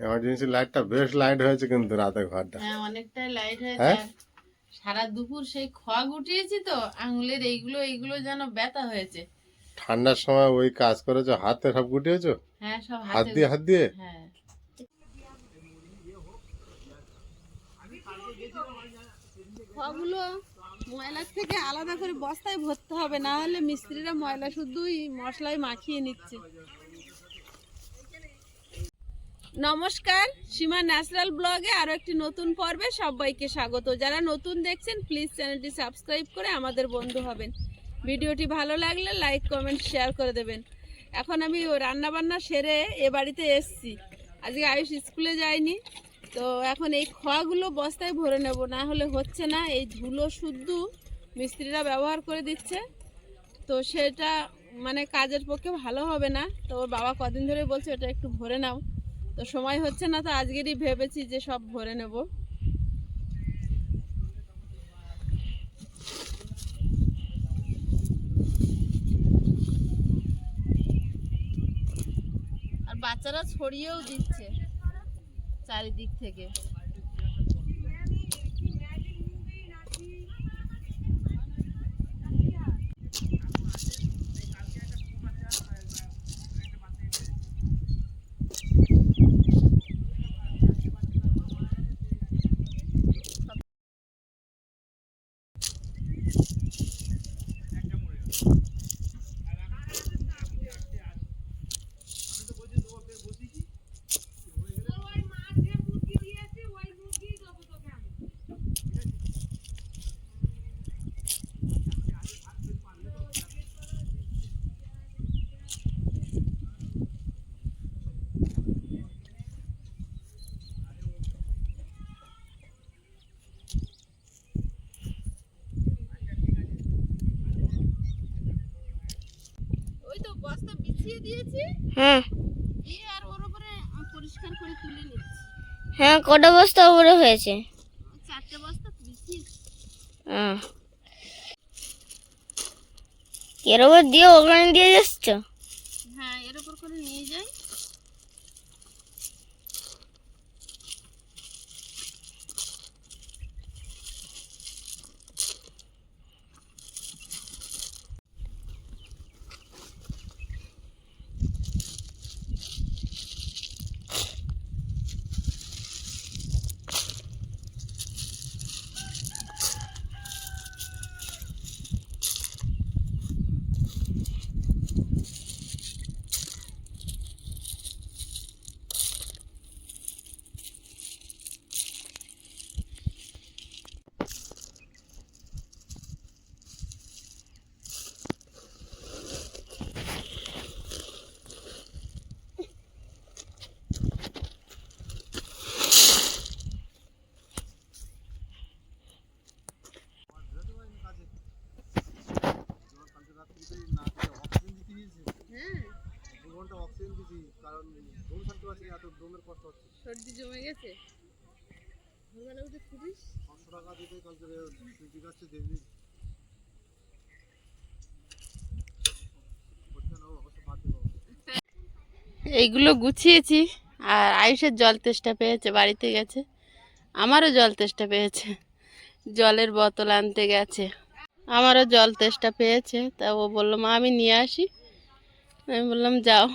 Emergency লাইটটা বেশ light হয়েছে কিন্তু রাতে ঘরটা। হ্যাঁ অনেকটাই লাইট হয়েছে। হ্যাঁ? আর সারা দুপুর সেই খোয়া গুটিয়েছি তো আঙুলের এইগুলো যেন ব্যথা হয়েছে। ঠান্ডার সময় ওই কাজ করেছো, হাতে সব গুটিয়েছো? হ্যাঁ সব হাত হাতে। দিয়ে হাত দিয়ে? হ্যাঁ খোয়াগুলো ময়লার থেকে আলাদা করে বস্তায় ভরতে হবে, না হলে মিস্ত্রিরা ময়লা শুধুই মশলায় মাখিয়ে নিচ্ছে। নমস্কার, সীমা ন্যাচারাল ব্লগে আরো একটি নতুন পর্বে সবাইকে স্বাগত। যারা নতুন দেখছেন প্লিজ চ্যানেলটি সাবস্ক্রাইব করে আমাদের বন্ধু হবেন। ভিডিওটি ভালো লাগলে লাইক কমেন্ট শেয়ার করে দেবেন। এখন আমি রান্না বান্না সেরে এ বাড়িতে এসছি। আজকে আয়ুষ স্কুলে যায়নি, তো এখন এই খোয়াগুলো বস্তায় ভরে নেব, না হলে হচ্ছে না। এই ধুলো শুদ্ধ মিস্ত্রিরা ব্যবহার করে দিচ্ছে, তো সেটা মানে কাজের পক্ষে ভালো হবে না। তো ওর বাবা কদিন ধরে বলছে এটা একটু ভরে নাও, তো সময় হচ্ছে না, তো আজকেরই ভেবেছি যে সব ভরে নেব। আর বাচ্চারা ছড়িয়েও দিচ্ছে চারিদিক থেকে। ওই তো বস্তা বিছিয়ে দিয়েছি, হ্যাঁ দিয়ে আর ওর উপরে পরিষ্কার করে তুলে নিচ্ছি। হ্যাঁ, কটা বস্তা উপরে হয়েছে? 4টে বস্তা বিছিয়েছি। হ্যাঁ, এর উপর দিয়ে ওখানে দিয়ে যাচ্ছ? হ্যাঁ এর উপর করে নিয়ে যাই। সর্দি জমে গেছে। ভোরবেলা উঠে খুবিস। এইগুলো গুছিয়েছি, আর আয়ুষের জল তেষ্টা পেয়েছে, বাড়িতে গেছে। আমারও জল তেষ্টা পেয়েছে, জলের বোতল আনতে গেছে। আমারও জল তেষ্টা পেয়েছে, তা ও বললো মা আমি নিয়ে আসি। আমি বললাম যাও।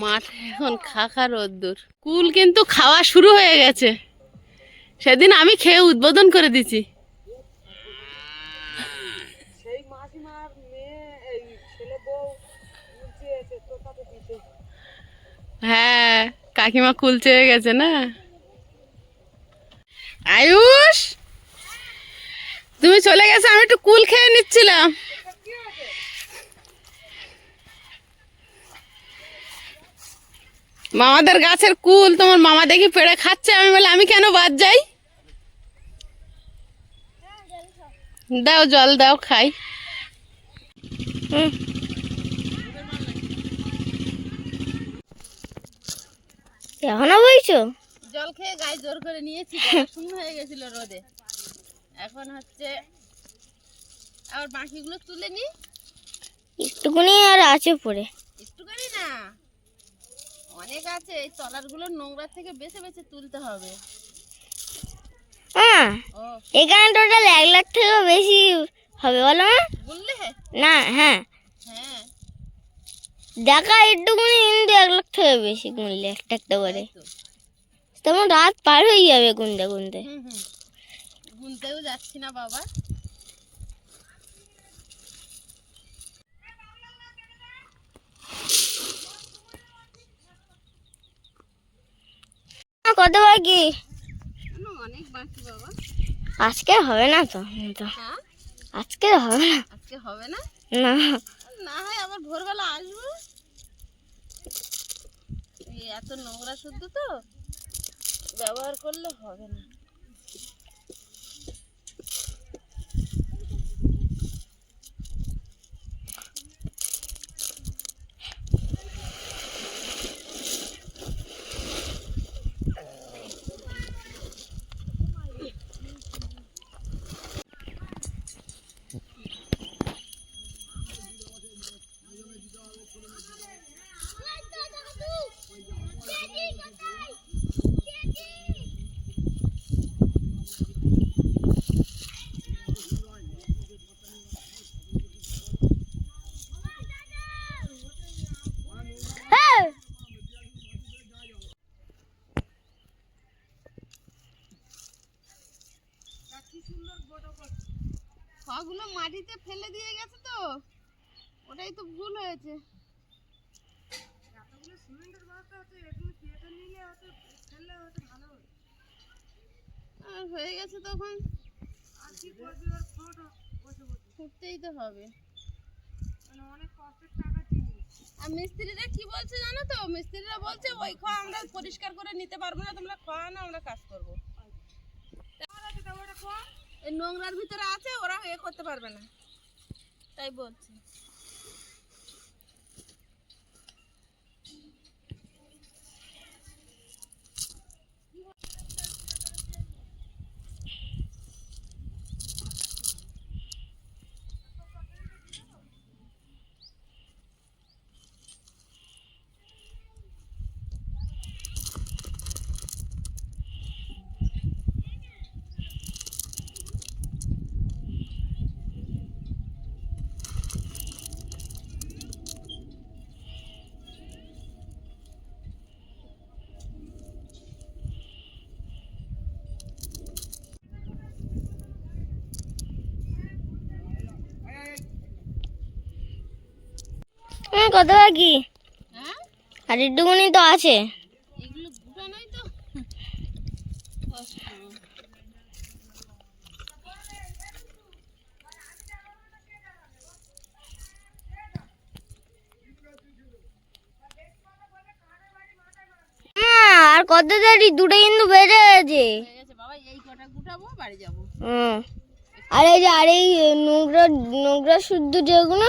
মাঠে এখন খা রোদ্দুর, কুল কিন্তু খাওয়া শুরু হয়ে গেছে। সেদিন আমি খেয়ে উদ্বোধন করে দিছি। হ্যাঁ কাকিমা কুল চেয়ে গেছে না। আয়ুষ তুমি চলে গেছো, আমি একটু কুল খেয়ে নিচ্ছিলাম। মামাদের গাছের কুল তোমার মামা দেখি পেড়ে খাচ্ছে, আমি বলে আমি কেন বাদ যাই। দাও জল দাও খাই। এখনো বইছো? জল খেয়ে গায়ে জোর করে নিয়েছি, শুকনো হয়ে গেছিল রোদে। এখন হচ্ছে আবার বাকিগুলো তুলে নি। একটুকুনি আর আছে পড়ে। একটুখানি না, অনেক আছে। এই তলারগুলো নোংরা থেকে বেছে বেছে তুলতে হবে। হ্যাঁ, ও এখানে টোটাল 1 লাখ থেকেও বেশি হবে বলো মা? বললে? না, হ্যাঁ হ্যাঁ দেখা একটুকুনি, কিন্তু 1 লাখ থেকে বেশি গুনলে একটা একটা করে তো। তেমন রাত পার হয়ে যাবে গুনতে গুনতে। গুনতেও যাচ্ছি না বাবা। কত বাকি? অনেক বাকি বাবা। আজকে হবে না তো? হ্যাঁ আজকে হবে না। আজকে হবে না, না, না হয় আবার ভোরবেলা আসবো। এই এত নোংরা শুদ্ধ তো ব্যবহার করলে হবে না। হ্যাঁ। খাগুলো মাটিতে ফেলে দিয়ে গেছে তো, ওটাই তো ভুল হয়েছে। আর হয়ে গেছে তখন ফুটতেই তো হবে। আর মিস্ত্রিরা কি বলছে জানো তো? মিস্ত্রিরা বলছে ওই খোয়া আমরা পরিষ্কার করে নিতে পারবো না, তোমরা খোয়া না, আমরা কাজ করবো। এই নোংরার ভিতরে আছে, ওরা এ করতে পারবে না, তাই বলছে। কত বাকি? হ্যাঁ আর একটুকুনি তো আছে। এগুলো গুটানোই তো কষ্ট। আর কত দেরি? দুটো কিন্তু বেড়ে গেছে। হয়ে গেছে বাবা, এই কটা গুটাবো, বাড়ি যাবো। আর এই যে আর এই নোংরা নোংরা শুদ্ধ যেগুলো,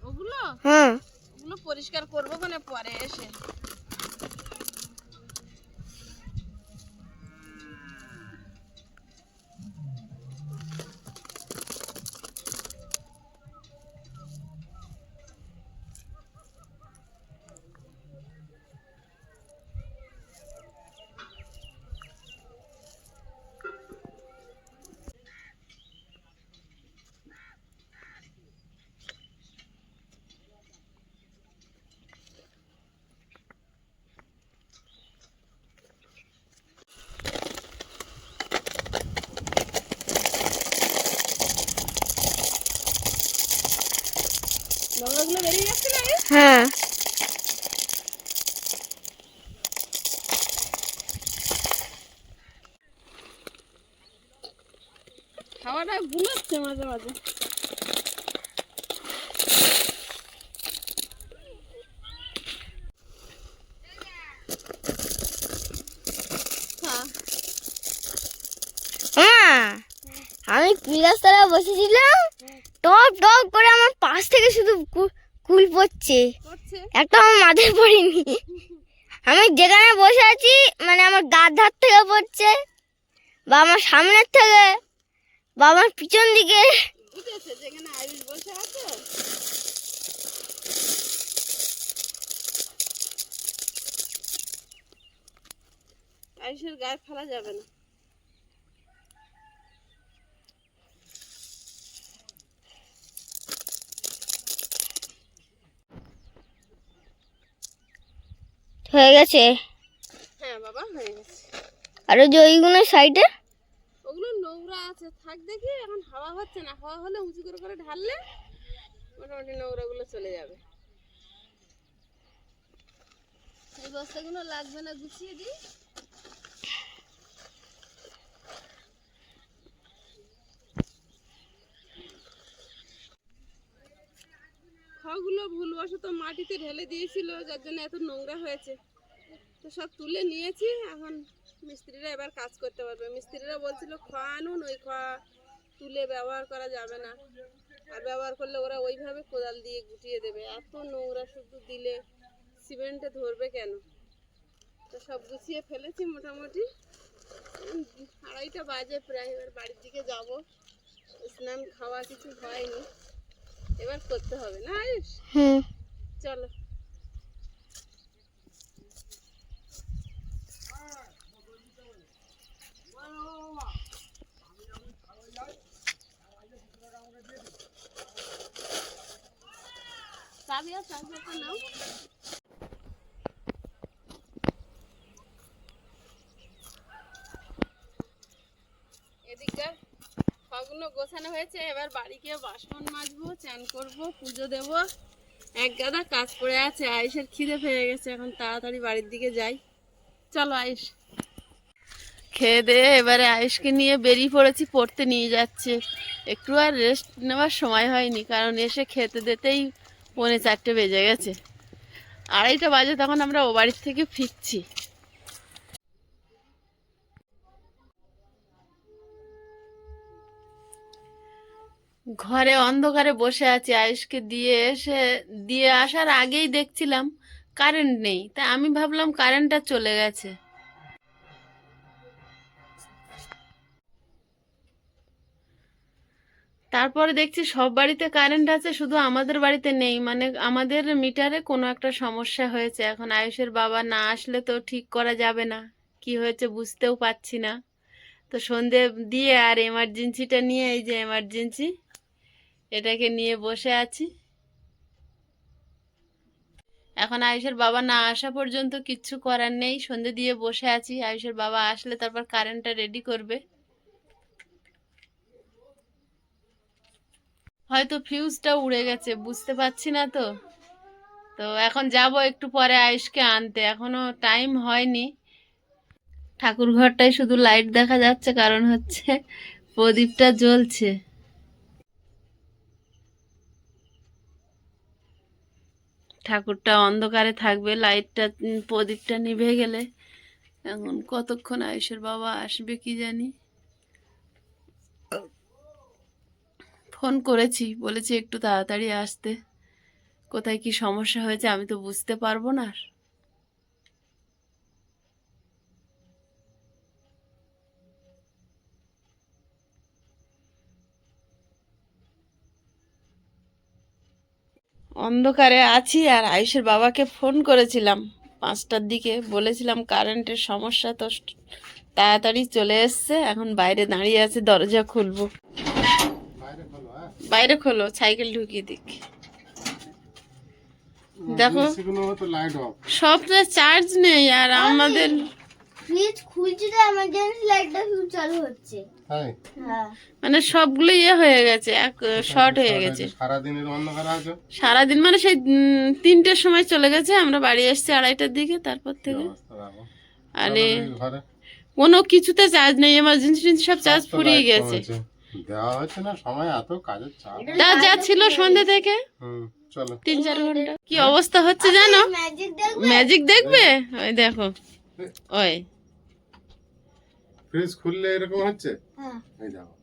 ওগুলো হ্যাঁ ওগুলো পরিষ্কার করবো মানে পরে এসে। নোংরাগুলো বেরিয়ে যাচ্ছে না? হ্যাঁ। খাওয়াটা গুলোচ্ছে মাঝে মাঝে। হ্যাঁ, আমি পিলাস্তলায় বসেছিলাম, টপ টপ করে আমার পাশ থেকে শুধু কুল পড়ছে, করছে একটা আমার মাথায় পড়েনি। আমি যেখানে বসে আছি মানে আমার গার ধার থেকে পড়ছে, বা আমার সামনের থেকে, বা আমার পিছন দিকে। উঠেছে যেখানে আয়ুষ বসে আছে। আইসের গায়ে ফেলা যাবে না। হয়ে গেছে। হ্যাঁ বাবা হয়ে গেছে। আর ওই যে ওইগুলো সাইডে ওগুলো নোংরা আছে, থাক দেখি, এখন হাওয়া হচ্ছে না, হাওয়া হলে উঁচু করে করে ঢাললে মোটামুটি নোংরাগুলো চলে যাবে। এই বস্তাগুলো লাগবে না, গুছিয়ে দিই। খড়গুলো ভুলবশত মাটিতে ঢেলে দিয়েছিল, যার জন্য এত নোংরা হয়েছে। তো সব তুলে নিয়েছি, এখন মিস্ত্রিরা এবার কাজ করতে পারবে। মিস্ত্রিরা বলছিল খড় আনুন, ওই খড় তুলে ব্যবহার করা যাবে না, আর ব্যবহার করলে ওরা ওইভাবে কোদাল দিয়ে গুটিয়ে দেবে। এত নোংরা শুধু দিলে সিমেন্টে ধরবে কেন? তো সব গুছিয়ে ফেলেছি মোটামুটি। 2:30 বাজে প্রায়, এবার বাড়ির দিকে যাব। স্নান খাওয়া কিছু হয়নি, এবার করতে হবে না আয়ুষ? চলো। চাবি আর চার্জারটা নাও। এদিককার খাওয়াগুলো গোছানো হয়েছে, এবার বাড়ি গিয়ে বাসন মাজবো, চান করবো, পুজো দেবো। এক গাদা কাজ পড়ে আছে। আয়ুষের খিদে পেয়ে গেছে, এখন তাড়াতাড়ি বাড়ির দিকে যাই। চলো আয়ুষ। খেয়ে দিয়ে এবারে আয়ুষকে নিয়ে বেরিয়ে পড়েছি, পড়তে নিয়ে যাচ্ছে। একটু আর রেস্ট নেওয়ার সময় হয়নি, কারণ এসে খেতে দিতেই 3:45 বেজে গেছে। 2:30 বাজে তখন আমরা ও বাড়ির থেকে ফিরছি। ঘরে অন্ধকারে বসে আছি। আয়ুষকে দিয়ে আসার আগেই দেখছিলাম কারেন্ট নেই, তাই আমি ভাবলাম কারেন্টটা চলে গেছে। তারপরে দেখছি সব বাড়িতে কারেন্ট আছে, শুধু আমাদের বাড়িতে নেই। মানে আমাদের মিটারে কোনো একটা সমস্যা হয়েছে। এখন আয়ুষের বাবা না আসলে তো ঠিক করা যাবে না, কি হয়েছে বুঝতেও পারছি না। তো সন্ধে দিয়ে আর এমার্জেন্সিটা নিয়ে, এই যে এমার্জেন্সি, এটাকে নিয়ে বসে আছি। এখন আয়ুষের বাবা না আসা পর্যন্ত কিচ্ছু করার নেই, সন্ধে দিয়ে বসে আছি। আয়ুষের বাবা আসলে তারপর কারেন্টটা রেডি করবে। হয়তো ফিউজটা উড়ে গেছে, বুঝতে পারছি না। তো তো এখন যাব একটু পরে আয়ুষকে আনতে, এখনো টাইম হয়নি। ঠাকুর ঘরটায় শুধু লাইট দেখা যাচ্ছে, কারণ হচ্ছে প্রদীপটা জ্বলছে। ঠাকুরটা অন্ধকারে থাকবে, লাইটটা প্রদীপটা নিভে গেলে। এখন কতক্ষণ আয়ুষের বাবা আসবে কি জানি। ফোন করেছি, বলেছি একটু তাড়াতাড়ি আসতে। কোথায় কি সমস্যা হয়েছে আমি তো বুঝতে পারবো না। অন্ধকারে আছি। আর আয়ুষের বাবাকে ফোন করেছিলাম 5টার দিকে, বলেছিলাম কারেন্টের সমস্যা, তো তাড়াতাড়ি চলে এসছে। এখন বাইরে দাঁড়িয়ে আছে, দরজা খুলবো। বাইরে খোলো, সাইকেল ঢুকিয়ে দিক। দেখো সব তো চার্জ নেই, আর আমাদের ফ্রিজ খুলছি তো এমার্জেন্সি লাইটটা চালু হচ্ছে। হ্যাঁ, মানে সবগুলো হয়ে গেছে, এক শর্ট হয়ে গেছে। সারাদিনের অন্ধকার আছে, সারাদিন মানে সেই 3টের সময় চলে গেছে, আমরা বাড়ি এসেছি 2:30টার দিকে, তারপর থেকে। আরে কোনো কিছুতে চার্জ নেই, এমার্জেন্সি সব চার্জ ফুরিয়ে গেছে। দেওয়া হচ্ছে না সময়, এত কাজের চাপ। যা ছিল সন্ধ্যে থেকে চলো 3-4 ঘন্টা। কি অবস্থা হচ্ছে জানো? ম্যাজিক দেখবে? ওই দেখো, ওই ফ্রিজ খুললে এরকম হচ্ছে। এই দেখো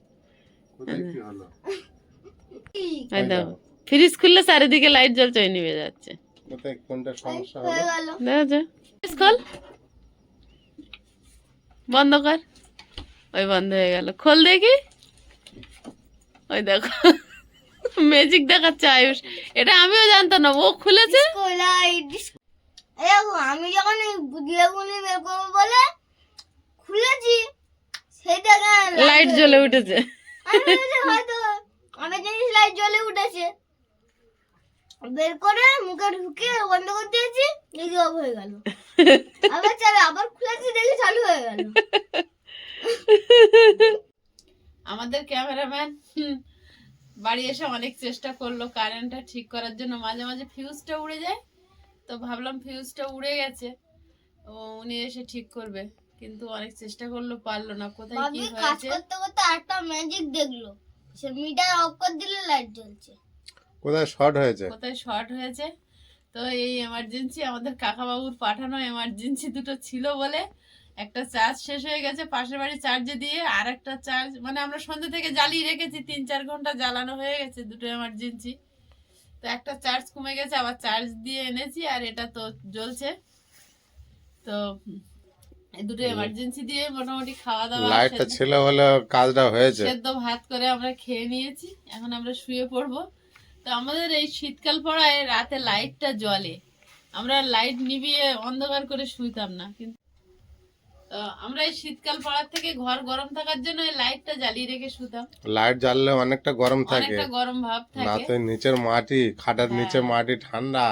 কোথায় কি হলো। ওই দেখো ফ্রিজ খুললে চারিদিকে লাইট জ্বলছে, ওই নিভে যাচ্ছে। কোথায় কোনটা সমস্যা হলো দেখো, ফ্রিজ খোল, বন্ধ কর। ওই বন্ধ হয়ে গেল, খোল দেখি। ওই দেখো ম্যাজিক দেখাচ্ছে আয়ুষ। এটা আমিও জানতাম না, ও খুলেছে। আমি যখন বের করবো বলে খুলেছি সেটা লাইট জ্বলে উঠেছে। আমি ভেবেছি হয়তো আমি জিনিস লাইট জ্বলে উঠেছে, বের করে মুখে ঢুকে বন্ধ করতে দিয়েছি, দেখি অফ হয়ে গেল। আবার চালু, আবার খুলেছি দেখি চালু হয়ে গেল। আমাদের ক্যামেরাম্যান বাড়ি এসে অনেক চেষ্টা করলো কারেন্টটা ঠিক করার জন্য, মাঝে মাঝে ফিউজটা উড়ে যায়, তো ভাবলাম ফিউজটা উড়ে গেছে, ও উনি এসে ঠিক করবে, কিন্তু অনেক চেষ্টা করলো, পারলো না। কোথায় কি ভাবি কাজ হয়েছে করতে করতে একটা ম্যাজিক দেখলো, সে মিটার অফ করে দিলে লাইট জ্বলছে। কোথায় শর্ট হয়েছে? কোথায় শর্ট হয়েছে? তো এই এমার্জেন্সি আমাদের কাকাবাবুর পাঠানো এমার্জেন্সি দুটো ছিল বলে একটা চার্জ শেষ হয়ে গেছে পাশের বাড়ি চার্জে দিয়ে, আর একটা চার্জ মানে আমরা সন্ধ্যা থেকে জ্বালিয়ে রেখেছি, 3-4 ঘন্টা জ্বালানো হয়ে গেছে, দুটো এমার্জেন্সি। তো একটা চার্জ কমে গেছে, আবার চার্জ দিয়ে এনেছি, আর এটা তো জ্বলছে। তো এই দুটো এমার্জেন্সি দিয়ে মোটামুটি খাওয়া দাওয়া, লাইটটা ছিল বলে কাজটা হয়েছে। সেদ্ধ ভাত করে আমরা খেয়ে নিয়েছি, এখন আমরা শুয়ে পড়বো। তো আমাদের এই শীতকাল পড়ায় রাতে লাইটটা জ্বলে, আমরা লাইট নিভিয়ে অন্ধকার করে শুইতাম না, কিন্তু আমরা এই শীতকাল পড়ার থেকে ঘর গরম থাকার জন্য এই লাইটটা জ্বালিয়ে রেখে শুতাম। লাইট জ্বাললে অনেকটা গরম থাকে, অনেকটা গরম ভাব না থাকে। তো নিচের মাটি, খাটের হ্যাঁ। নিচে মাটি ঠান্ডা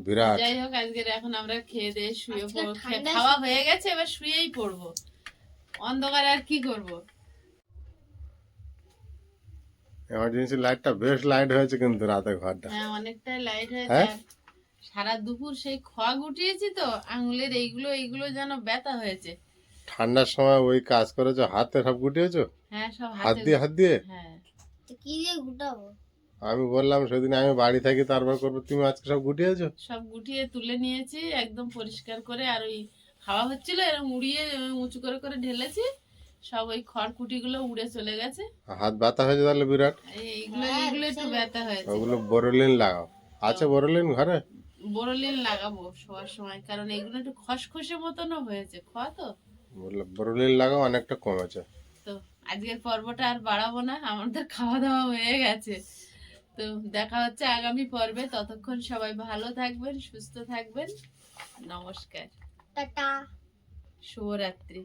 বিরাট। যাই হোক, আজকের এখন আমরা খেয়ে দিয়ে শুয়ে আজকে পড়বো, ঠান্ডা খাওয়া হয়ে গেছে, এবার শুয়েই পড়বো, অন্ধকারে আর কি করব। এমার্জেন্সি লাইটটা বেশ লাইট হয়েছে কিন্তু রাতে ঘরটা। হ্যাঁ, অনেকটাই লাইট হয়েছে। হ্যাঁ? আর সারা দুপুর সেই খোয়া গুটিয়েছি তো, আঙুলের এইগুলো যেন ব্যথা হয়েছে। ঠান্ডার সময় ওই কাজ করেছো, হাতে সব গুটিয়েছো? হ্যাঁ, সব হাত দিয়ে হাত দিয়ে? হ্যাঁ, তো কি দিয়ে গুটাবো? আমি বললাম সেদিন আমি বাড়ি থাকি তারপর করবো, তুমি আজকে সব গুটিয়েছো? সব গুটিয়ে তুলে নিয়েছি একদম পরিষ্কার করে, আর ওই খাওয়া হচ্ছিল এরকম উড়িয়ে উঁচু করে করে ঢেলেছি, সব ওই খড়কুটিগুলো উড়ে চলে গেছে। হাত ব্যথা হয়েছে তাহলে বিরাট? এইগুলো একটু ব্যথা হয়েছে। ওগুলো বোরোলিন লাগাও। আছে বোরোলিন ঘরে? বোরোলিন লাগাবো শোয়ার সময়, কারণ এগুলো একটু খসখসে মতনও হয়েছে, খোয়া তো। বললাম বোরোলিন লাগাও, অনেকটা কমেছে। তো আজকের পর্বটা আর বাড়াবো না, আমাদের খাওয়া দাওয়া হয়ে গেছে। তো দেখা হচ্ছে আগামী পর্বে, ততক্ষণ সবাই ভালো থাকবেন, সুস্থ থাকবেন। নমস্কার, টাটা। শুভরাত্রি।